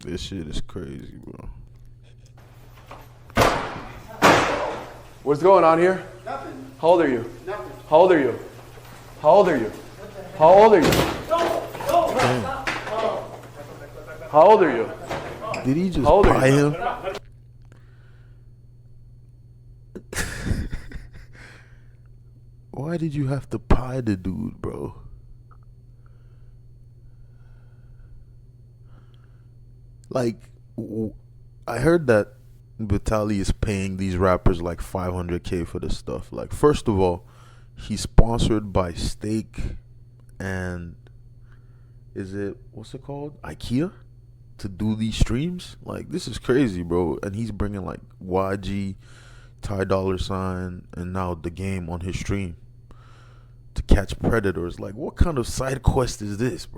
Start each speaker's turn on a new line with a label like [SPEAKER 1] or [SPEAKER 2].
[SPEAKER 1] This shit is crazy, bro.
[SPEAKER 2] What's going on here?
[SPEAKER 3] Nothing.
[SPEAKER 2] How old are you?
[SPEAKER 3] Nothing.
[SPEAKER 2] How old are you? How old are you? How old are you? How old are you?
[SPEAKER 1] Did he just
[SPEAKER 2] How old are
[SPEAKER 1] buy
[SPEAKER 2] you?
[SPEAKER 1] him? Why did you have to pie the dude, bro? Like, I heard that Vitaly is paying these rappers like 500K for this stuff. Like, first of all, he's sponsored by Steak and what's it called? IKEA to do these streams. Like, this is crazy, bro. And he's bringing like YG, Ty Dollar Sign, and now The Game on his stream to catch predators. Like, what kind of side quest is this, bro?